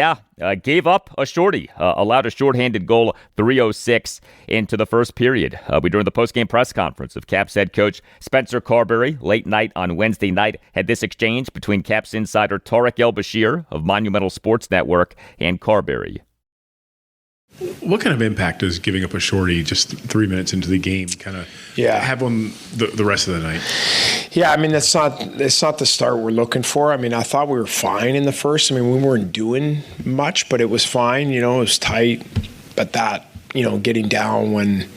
gave up a shorty, allowed a shorthanded goal 3:06 into the first period. During the postgame press conference of Caps head coach Spencer Carberry, late night on Wednesday night, had this exchange between Caps insider Tarek El-Bashir of Monumental Sports Network and Carberry. What kind of impact does giving up a shorty just 3 minutes into the game kind of have on the rest of the night? Yeah, I mean, it's not the start we're looking for. I mean, I thought we were fine in the first. I mean, we weren't doing much, but it was fine. You know, it was tight. But that, you know, getting down when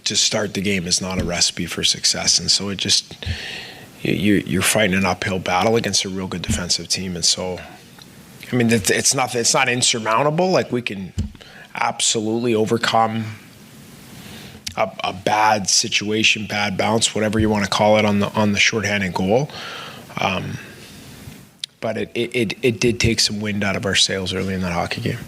to start the game is not a recipe for success. And so it just, you're fighting an uphill battle against a real good defensive team. And so, I mean, it's not insurmountable. Like, we can absolutely overcome a bad situation, bad bounce, whatever you want to call it, on the shorthanded goal. But it did take some wind out of our sails early in that hockey game.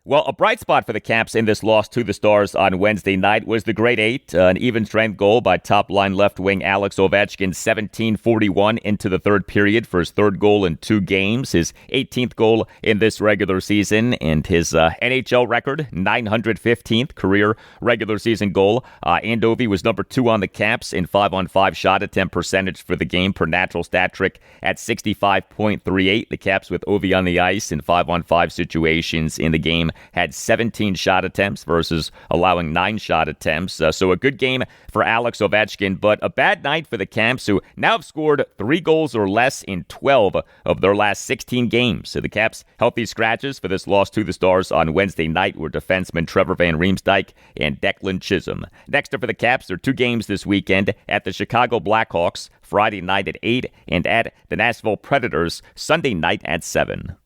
Well, a bright spot for the Caps in this loss to the Stars on Wednesday night was the Great Eight, an even-strength goal by top-line left wing Alex Ovechkin, 17:41 into the third period for his third goal in 2 games, his 18th goal in this regular season, and his NHL record, 915th career regular season goal. And Ovi was number 2 on the Caps in 5-on-5 shot attempt percentage for the game per natural stat trick at 65.38. The Caps with Ovi on the ice in 5-on-5 situations in the game had 17 shot attempts versus allowing 9 shot attempts. So a good game for Alex Ovechkin, but a bad night for the Caps, who now have scored 3 goals or less in 12 of their last 16 games. So the Caps' healthy scratches for this loss to the Stars on Wednesday night were defensemen Trevor Van Riemsdyk and Declan Chisholm. Next up for the Caps, there are 2 games this weekend at the Chicago Blackhawks Friday night at 8 and at the Nashville Predators Sunday night at 7.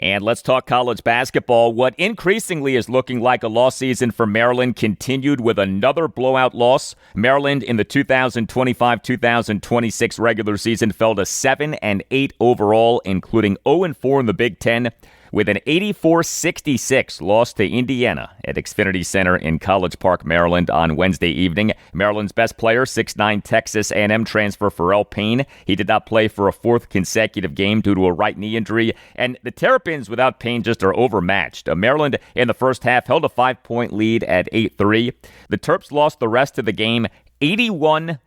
And let's talk college basketball. What increasingly is looking like a lost season for Maryland continued with another blowout loss. Maryland in the 2025-2026 regular season fell to 7-8 overall, including 0-4 in the Big Ten, with an 84-66 loss to Indiana at Xfinity Center in College Park, Maryland on Wednesday evening. Maryland's best player, 6'9" Texas A&M transfer Pharrell Payne. He did not play for a 4th consecutive game due to a right knee injury. And the Terrapins without Payne just are overmatched. Maryland in the first half held a 5-point lead at 8-3. The Terps lost the rest of the game 81-58.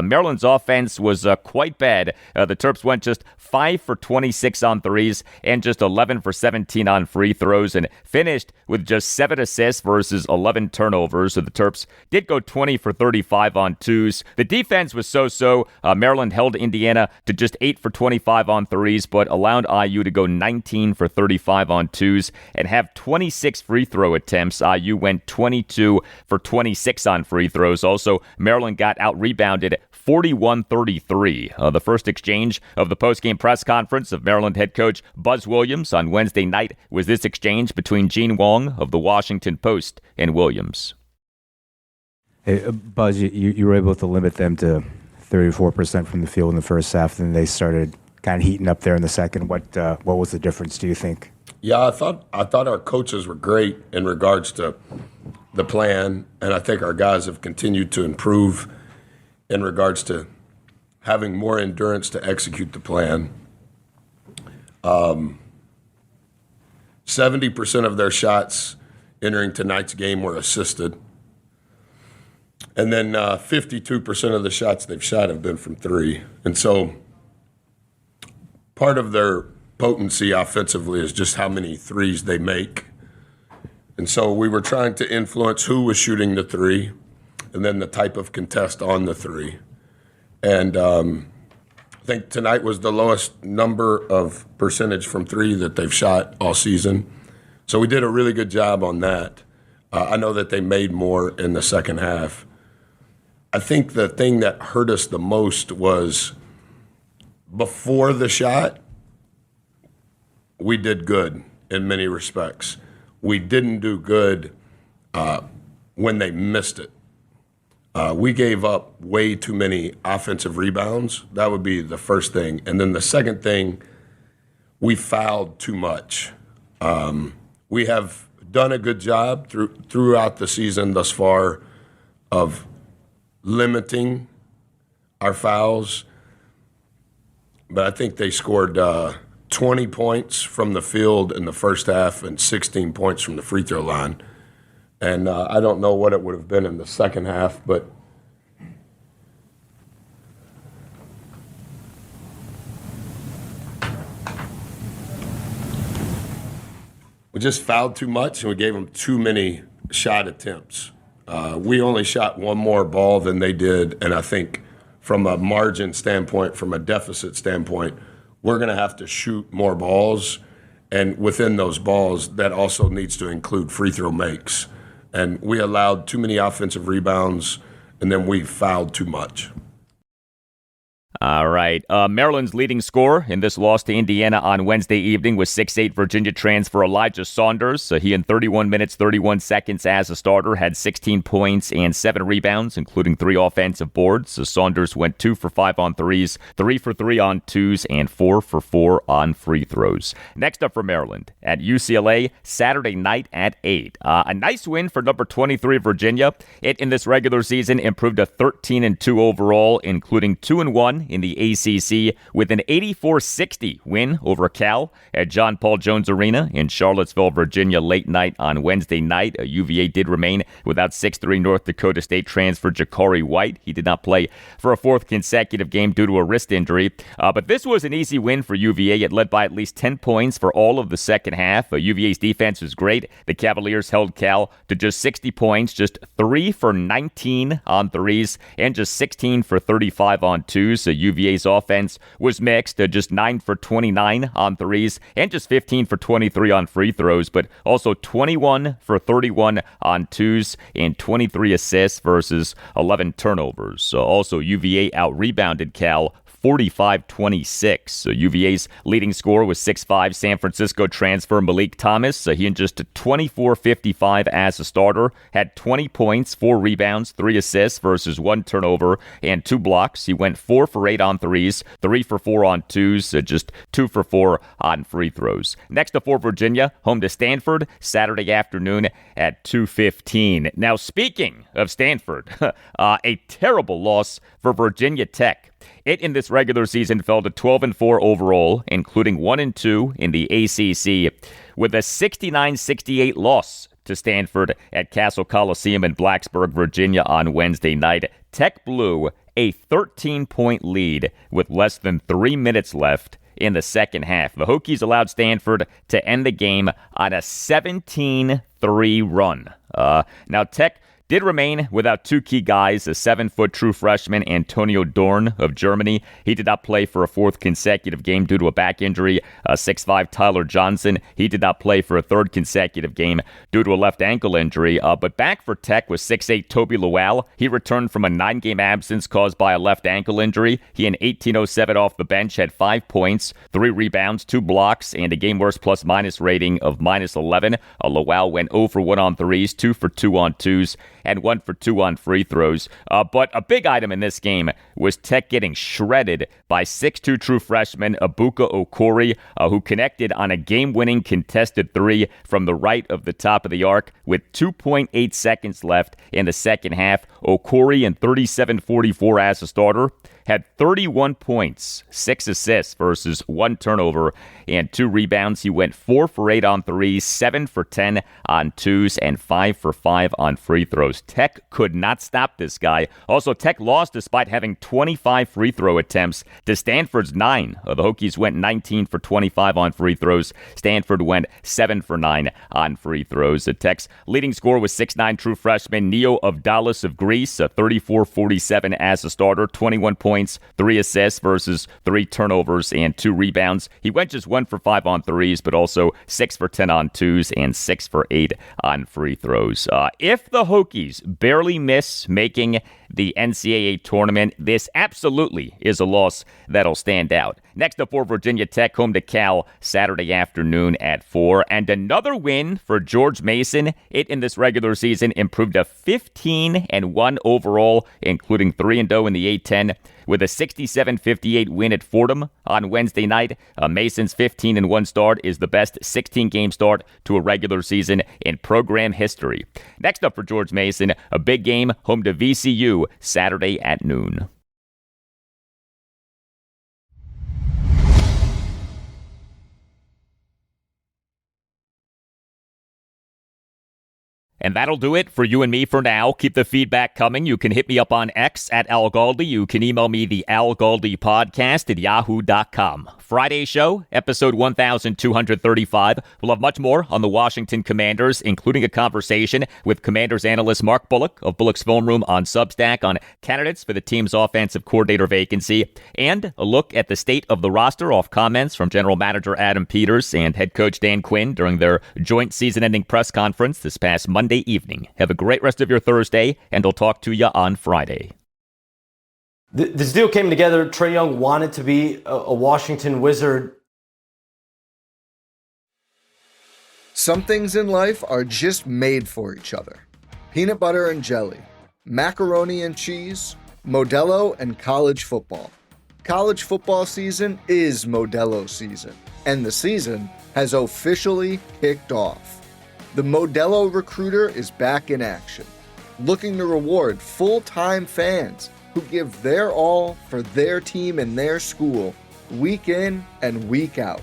Maryland's offense was quite bad. The Terps went just 5 for 26 on threes and just 11 for 17 on free throws and finished with just 7 assists versus 11 turnovers. So the Terps did go 20 for 35 on twos. The defense was so-so. Maryland held Indiana to just 8 for 25 on threes, but allowed IU to go 19 for 35 on twos and have 26 free throw attempts. IU went 22 for 26 on free throws. Also, Maryland got out-rebounded 41-33. The first exchange of the postgame press conference of Maryland head coach Buzz Williams on Wednesday night was this exchange between Gene Wong of the Washington Post and Williams. Hey, Buzz, you were able to limit them to 34% from the field in the first half, and they started kind of heating up there in the second. What was the difference, do you think? Yeah, I thought our coaches were great in regards to the plan, and I think our guys have continued to improve in regards to having more endurance to execute the plan. 70% of their shots entering tonight's game were assisted. And then 52% of the shots they've shot have been from 3. And so part of their potency offensively is just how many threes they make. And so we were trying to influence who was shooting the 3 and then the type of contest on the 3. And I think tonight was the lowest number of percentage from 3 that they've shot all season. So we did a really good job on that. I know that they made more in the second half. I think the thing that hurt us the most was before the shot, we did good in many respects. We didn't do good when they missed it. We gave up way too many offensive rebounds. That would be the first thing. And then the second thing, we fouled too much. We have done a good job throughout the season thus far of limiting our fouls. But I think they scored 20 points from the field in the first half and 16 points from the free throw line. And I don't know what it would have been in the second half, but we just fouled too much and we gave them too many shot attempts. We only shot one more ball than they did, and I think from a margin standpoint, from a deficit standpoint, we're going to have to shoot more balls, and within those balls, that also needs to include free throw makes. And we allowed too many offensive rebounds, and then we fouled too much. All right. Maryland's leading scorer in this loss to Indiana on Wednesday evening was 6'8" Virginia transfer Elijah Saunders. He in 31 minutes, 31 seconds as a starter had 16 points and 7 rebounds, including 3 offensive boards. Saunders went 2 for 5 on threes, 3 for 3 on twos, and 4 for 4 on free throws. Next up for Maryland at UCLA Saturday night at 8. A nice win for number 23 Virginia. It in this regular season improved to 13-2 overall, including 2-1 in the ACC with an 84-60 win over Cal at John Paul Jones Arena in Charlottesville, Virginia, late night on Wednesday night. UVA did remain without 6'3" North Dakota State transfer Ja'Cory White. He did not play for a fourth consecutive game due to a wrist injury. But this was an easy win for UVA. It led by at least 10 points for all of the second half. UVA's defense was great. The Cavaliers held Cal to just 60 points, just 3 for 19 on threes, and just 16 for 35 on twos. So UVA's offense was mixed, just 9 for 29 on threes, and just 15 for 23 on free throws, but also 21 for 31 on twos, and 23 assists versus 11 turnovers. So also UVA out-rebounded Cal 45-26. So UVA's leading scorer was 6'5" San Francisco transfer Malik Thomas. He in just 24-55 as a starter had 20 points, 4 rebounds, 3 assists versus 1 turnover and 2 blocks. He went 4 for 8 on threes, 3 for 4 on twos, just 2 for 4 on free throws. Next up for Virginia, home to Stanford, Saturday afternoon at 2:15. Now, speaking of Stanford, a terrible loss for Virginia Tech. It in this regular season fell to 12-4 overall, including 1-2 in the ACC, with a 69-68 loss to Stanford at Castle Coliseum in Blacksburg, Virginia on Wednesday night. Tech blew a 13-point lead with less than 3 minutes left in the second half. The Hokies allowed Stanford to end the game on a 17-3 run. Now, Tech did remain without 2 key guys, a 7-foot true freshman Antonio Dorn of Germany. He did not play for a fourth consecutive game due to a back injury. 6'5" Tyler Johnson, he did not play for a third consecutive game due to a left ankle injury. But back for Tech was 6'8" Toby Lowell. He returned from a 9-game absence caused by a left ankle injury. He in 18:07 off the bench had 5 points, 3 rebounds, 2 blocks, and a game worst plus-minus rating of -11. Lowell went 0 for 1 on threes, 2 for 2 on twos, and 1 for 2 on free throws. But a big item in this game was Tech getting shredded by 6'2" true freshman Abuka Okori, who connected on a game-winning contested 3 from the right of the top of the arc with 2.8 seconds left in the second half. Okori in 37-44 as a starter had 31 points, 6 assists versus 1 turnover and 2 rebounds. He went 4 for 8 on threes, 7 for 10 on twos, and 5 for 5 on free throws. Tech could not stop this guy. Also, Tech lost despite having 25 free throw attempts to Stanford's 9. The Hokies went 19 for 25 on free throws. Stanford went 7 for 9 on free throws. Tech's leading scorer was 6'9" true freshman Neo Avdalis of Greece, 34-47 as a starter, 21 points, 3 assists versus 3 turnovers and 2 rebounds. He went just 1 for 5 on threes, but also 6 for 10 on twos and 6 for 8 on free throws. If the Hokies barely miss making the NCAA tournament, this absolutely is a loss that'll stand out. Next up for Virginia Tech, home to Cal, Saturday afternoon at 4. And another win for George Mason. It in this regular season improved to 15-1 overall, including 3-0 in the A-10 with a 67-58 win at Fordham on Wednesday night. Mason's 15-1 start is the best 16-game start to a regular season in program history. Next up for George Mason, a big game, home to VCU, Saturday at noon. And that'll do it for you and me for now. Keep the feedback coming. You can hit me up on X at Al Galdi. You can email me the Al Galdi podcast at yahoo.com. Friday show, episode 1235. We'll have much more on the Washington Commanders, including a conversation with Commanders analyst Mark Bullock of Bullock's Film Room on Substack on candidates for the team's offensive coordinator vacancy, and a look at the state of the roster off comments from general manager Adam Peters and head coach Dan Quinn during their joint season-ending press conference this past Monday evening. Have a great rest of your Thursday, and I'll talk to you on Friday. This deal came together. Trae Young wanted to be a Washington Wizard. Some things in life are just made for each other. Peanut butter and jelly, macaroni and cheese, Modelo and college football. College football season is Modelo season, and the season has officially kicked off. The Modelo Recruiter is back in action, looking to reward full-time fans who who give their all for their team and their school week in and week out.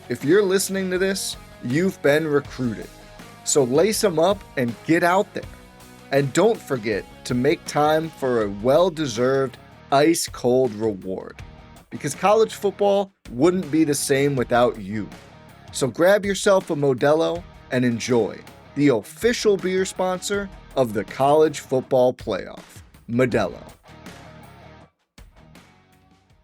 If you're listening to this, you've been recruited. So lace them up and get out there. And don't forget to make time for a well-deserved ice-cold reward. Because college football wouldn't be the same without you. So grab yourself a Modelo and enjoy, the official beer sponsor of the College Football Playoff, Modelo.